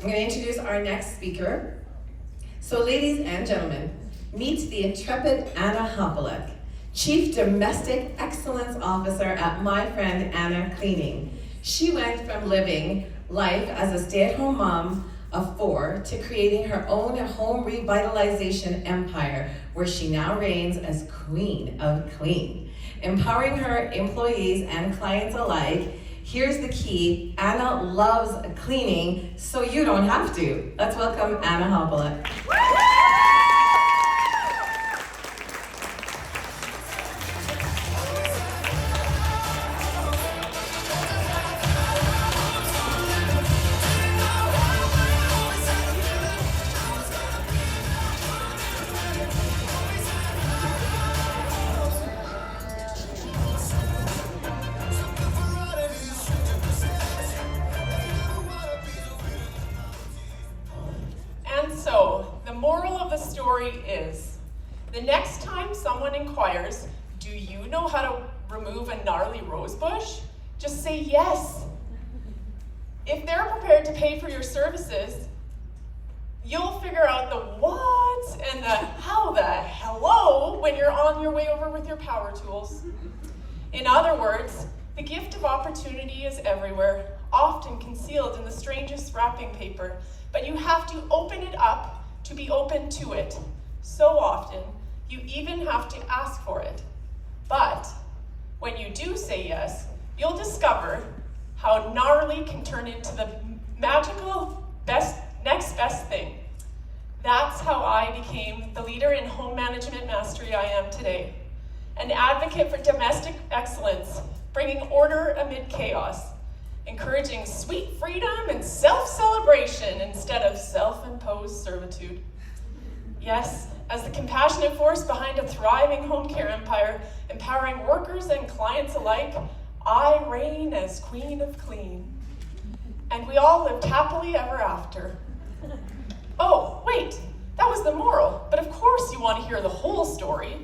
I'm going to introduce our next speaker. So ladies and gentlemen, meet the intrepid Anna Hopaluk, Chief Domestic Excellence Officer at My Friend Anna Cleaning. She went from living life as a stay-at-home mom of 4 to creating her own home revitalization empire, where she now reigns as Queen of Clean. Empowering her employees and clients alike, here's the key: Anna loves cleaning, so you don't have to. Let's welcome Anna Hopaluk. So, the moral of the story is, the next time someone inquires, do you know how to remove a gnarly rose bush? Just say yes. If they're prepared to pay for your services, you'll figure out the what and the how the hello when you're on your way over with your power tools. In other words, the gift of opportunity is everywhere, often concealed in the strangest wrapping paper, but you have to open it up to be open to it. So often, you even have to ask for it. But when you do say yes, you'll discover how gnarly can turn into the magical next best thing. That's how I became the leader in home management mastery I am today. An advocate for domestic excellence, bringing order amid chaos, encouraging sweet freedom and self-celebration instead of self-imposed servitude. Yes, as the compassionate force behind a thriving home care empire, empowering workers and clients alike, I reign as Queen of Clean. And we all lived happily ever after. Oh, wait, that was the moral, but of course you want to hear the whole story.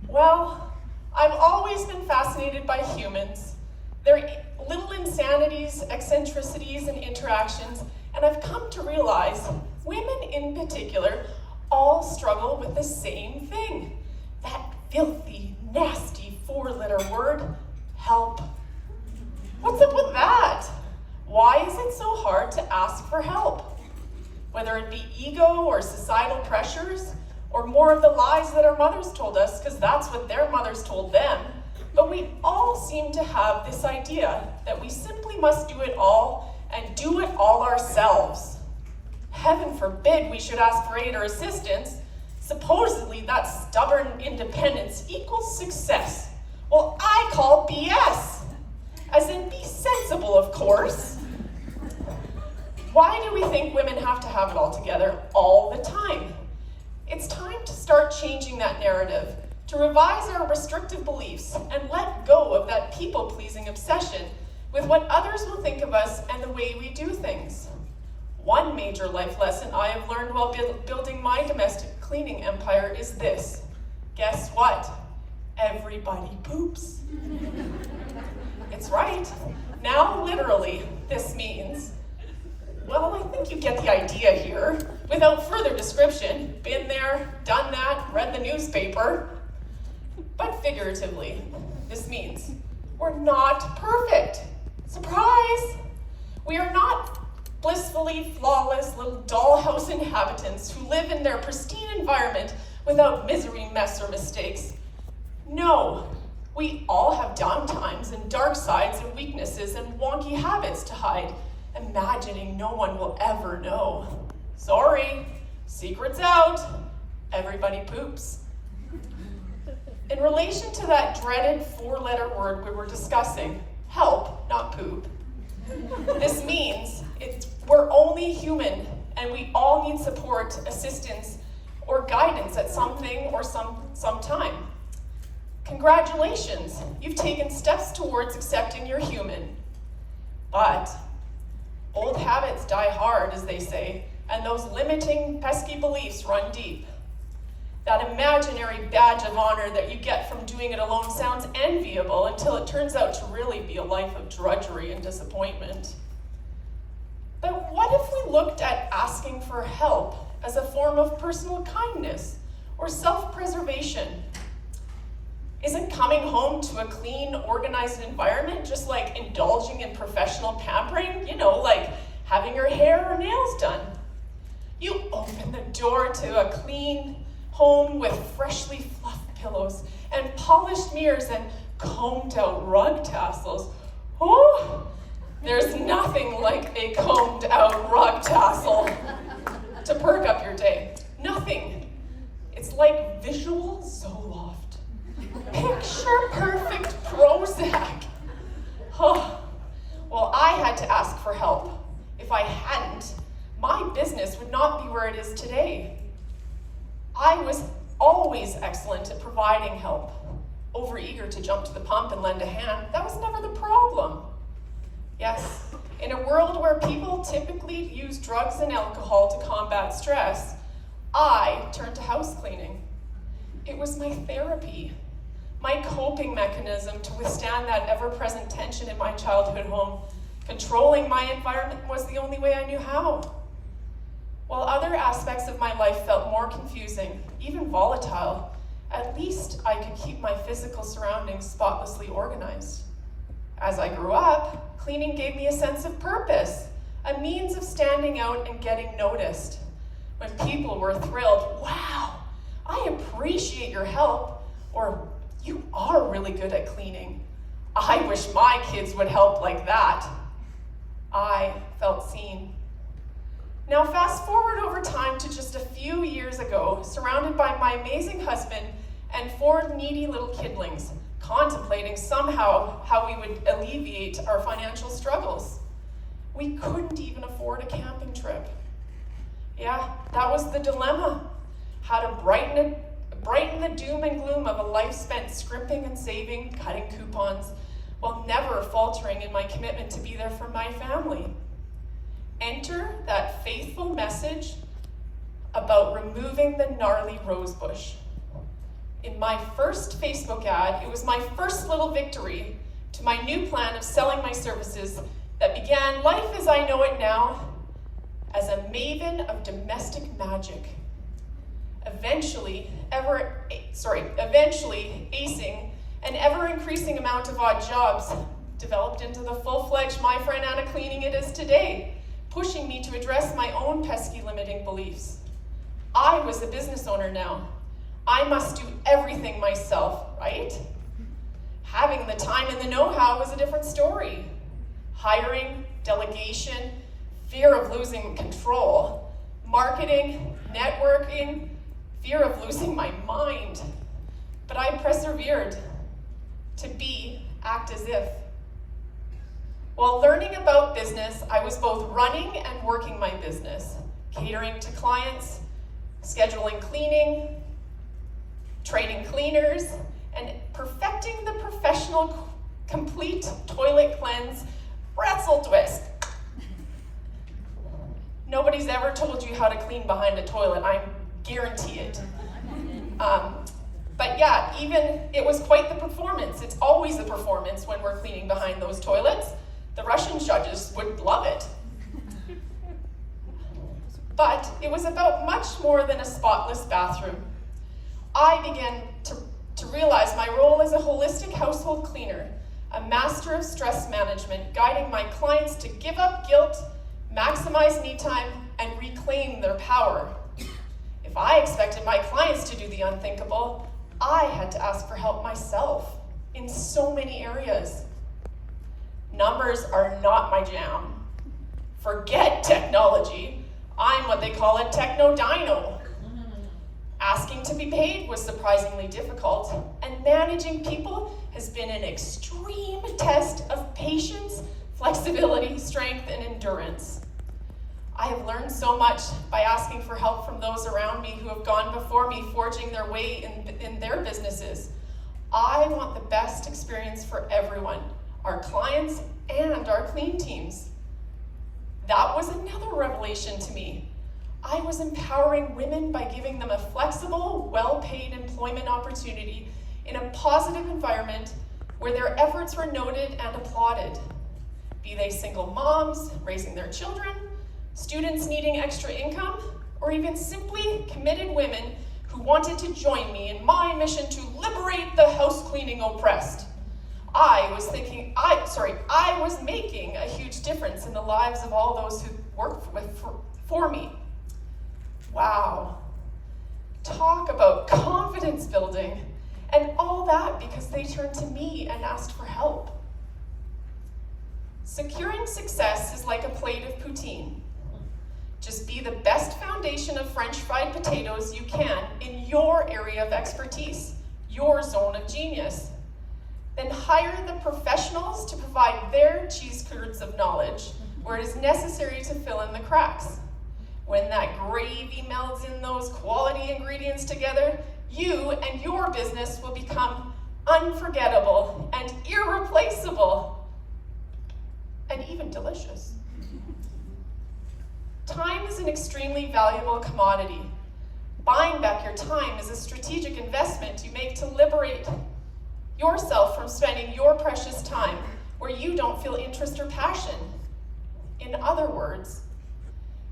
Well, I've always been fascinated by humans, their little insanities, eccentricities, and interactions, and I've come to realize women in particular all struggle with the same thing. That filthy, nasty 4-letter word, help. What's up with that? Why is it so hard to ask for help? Whether it be ego or societal pressures, or more of the lies that our mothers told us, because that's what their mothers told them. But we all seem to have this idea that we simply must do it all and do it all ourselves. Heaven forbid we should ask for aid or assistance. Supposedly that stubborn independence equals success. Well, I call BS. As in, be sensible, of course. Why do we think women have to have it all together all the time? It's time to start changing that narrative, to revise our restrictive beliefs and let go of that people-pleasing obsession with what others will think of us and the way we do things. One major life lesson I have learned while building my domestic cleaning empire is this. Guess what? Everybody poops. It's right. Now, literally, this means, well, I think you get the idea here. Without further description, been there, done that, read the newspaper. But figuratively, this means we're not perfect. Surprise! We are not blissfully flawless little dollhouse inhabitants who live in their pristine environment without misery, mess, or mistakes. No, we all have downtimes and dark sides and weaknesses and wonky habits to hide, imagining no one will ever know. Sorry, secret's out. Everybody poops. In relation to that dreaded 4-letter word we were discussing, help, not poop, this means we're only human and we all need support, assistance, or guidance at something or some time. Congratulations, you've taken steps towards accepting you're human. But old habits die hard, as they say, and those limiting, pesky beliefs run deep. That imaginary badge of honor that you get from doing it alone sounds enviable until it turns out to really be a life of drudgery and disappointment. But what if we looked at asking for help as a form of personal kindness or self-preservation. Isn't coming home to a clean, organized environment just like indulging in professional pampering? You know, like having your hair or nails done. You open the door to a clean home with freshly fluffed pillows and polished mirrors and combed out rug tassels. Oh, there's nothing like a combed out rug tassel to perk up your day. Nothing. It's like visual Zoloft. Picture perfect Prozac. Oh, well, I had to ask for help. If I hadn't, my business would not be where it is today. I was always excellent at providing help, overeager to jump to the pump and lend a hand. That was never the problem. Yes, in a world where people typically use drugs and alcohol to combat stress, I turned to house cleaning. It was my therapy, my coping mechanism to withstand that ever-present tension in my childhood home. Controlling my environment was the only way I knew how. While other aspects of my life felt more confusing, even volatile, at least I could keep my physical surroundings spotlessly organized. As I grew up, cleaning gave me a sense of purpose, a means of standing out and getting noticed. When people were thrilled, "Wow, I appreciate your help," or "You are really good at cleaning. I wish my kids would help like that," I felt seen. Now fast forward over time to just a few years ago, surrounded by my amazing husband and 4 needy little kidlings, contemplating somehow how we would alleviate our financial struggles. We couldn't even afford a camping trip. Yeah, that was the dilemma. How to brighten the doom and gloom of a life spent scrimping and saving, cutting coupons, while never faltering in my commitment to be there for my family. Enter that faithful message about removing the gnarly rosebush. In my first Facebook ad, it was my first little victory to my new plan of selling my services that began life as I know it now as a maven of domestic magic. Eventually acing an ever-increasing amount of odd jobs developed into the full-fledged My Friend Anna Cleaning it is today, pushing me to address my own pesky limiting beliefs. I was a business owner now. I must do everything myself, right? Having the time and the know-how was a different story. Hiring, delegation, fear of losing control, marketing, networking, fear of losing my mind. But I persevered. To be, act as if. While learning about business, I was both running and working my business, catering to clients, scheduling cleaning, training cleaners, and perfecting the professional complete toilet cleanse pretzel twist. Nobody's ever told you how to clean behind a toilet, I guarantee it. But yeah, even it was quite the performance. It's always a performance when we're cleaning behind those toilets. The Russian judges would love it. But it was about much more than a spotless bathroom. I began to realize my role as a holistic household cleaner, a master of stress management, guiding my clients to give up guilt, maximize me time, and reclaim their power. If I expected my clients to do the unthinkable, I had to ask for help myself in so many areas. Numbers are not my jam. Forget technology. I'm what they call a techno-dino. Asking to be paid was surprisingly difficult, and managing people has been an extreme test of patience, flexibility, strength, and endurance. I have learned so much by asking for help from those around me who have gone before me, forging their way in their businesses. I want the best experience for everyone, our clients and our clean teams. That was another revelation to me. I was empowering women by giving them a flexible, well-paid employment opportunity in a positive environment where their efforts were noted and applauded. Be they single moms, raising their children, students needing extra income, or even simply committed women who wanted to join me in my mission to liberate the house cleaning oppressed. I was making a huge difference in the lives of all those who worked for me. Wow. Talk about confidence building, and all that because they turned to me and asked for help. Securing success is like a plate of poutine. Just be the best foundation of French fried potatoes you can in your area of expertise, your zone of genius. Then hire the professionals to provide their cheese curds of knowledge where it is necessary to fill in the cracks. When that gravy melds in those quality ingredients together, you and your business will become unforgettable and irreplaceable, and even delicious. Time is an extremely valuable commodity. Buying back your time is a strategic investment you make to liberate yourself from spending your precious time where you don't feel interest or passion. In other words,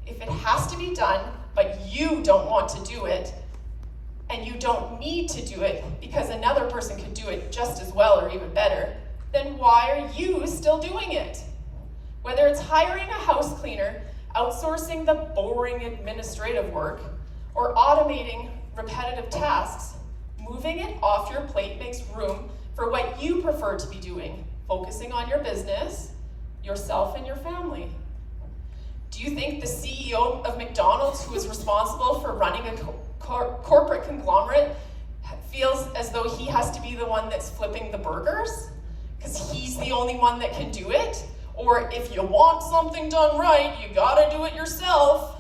if it has to be done, but you don't want to do it, and you don't need to do it because another person could do it just as well or even better, then why are you still doing it? Whether it's hiring a house cleaner, outsourcing the boring administrative work, or automating repetitive tasks, moving it off your plate makes room for what you prefer to be doing, focusing on your business, yourself, and your family. Do you think the CEO of McDonald's, who is responsible for running a corporate conglomerate, feels as though he has to be the one that's flipping the burgers? Because he's the only one that can do it? Or if you want something done right, you gotta do it yourself?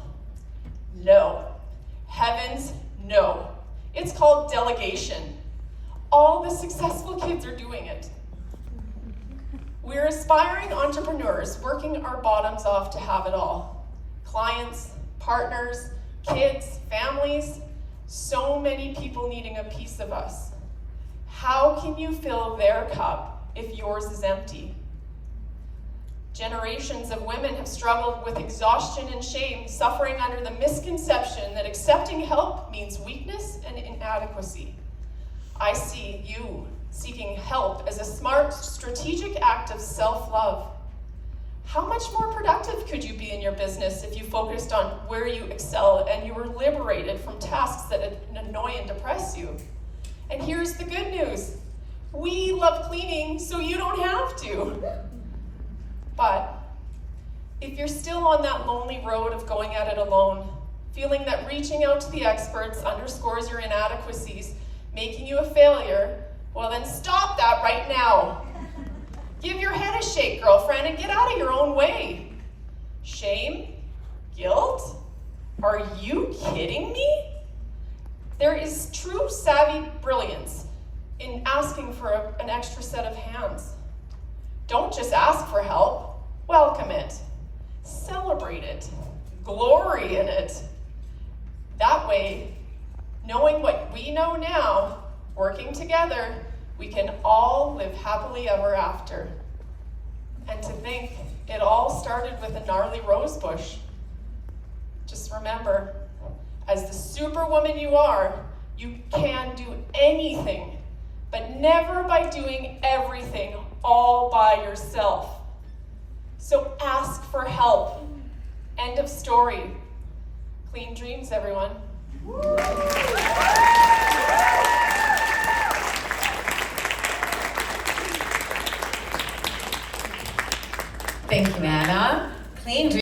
No. Heavens, no. It's called delegation. All the successful kids are doing it. We're aspiring entrepreneurs working our bottoms off to have it all. Clients, partners, kids, families, so many people needing a piece of us. How can you fill their cup if yours is empty? Generations of women have struggled with exhaustion and shame, suffering under the misconception that accepting help means weakness and inadequacy. I see you seeking help as a smart, strategic act of self-love. How much more productive could you be in your business if you focused on where you excel and you were liberated from tasks that annoy and depress you? And here's the good news. We love cleaning, so you don't have to. But if you're still on that lonely road of going at it alone, feeling that reaching out to the experts underscores your inadequacies, making you a failure, well then stop that right now. Give your head a shake, girlfriend, and get out of your own way. Shame? Guilt? Are you kidding me? There is true savvy brilliance in asking for an extra set of hands. Don't just ask for help, welcome it. Celebrate it. Glory in it. That way, knowing what we know now, working together, we can all live happily ever after. And to think it all started with a gnarly rose bush. Just remember, as the superwoman you are, you can do anything, but never by doing everything all by yourself. So ask for help. End of story. Clean dreams, everyone. Thank you, Anna. Clean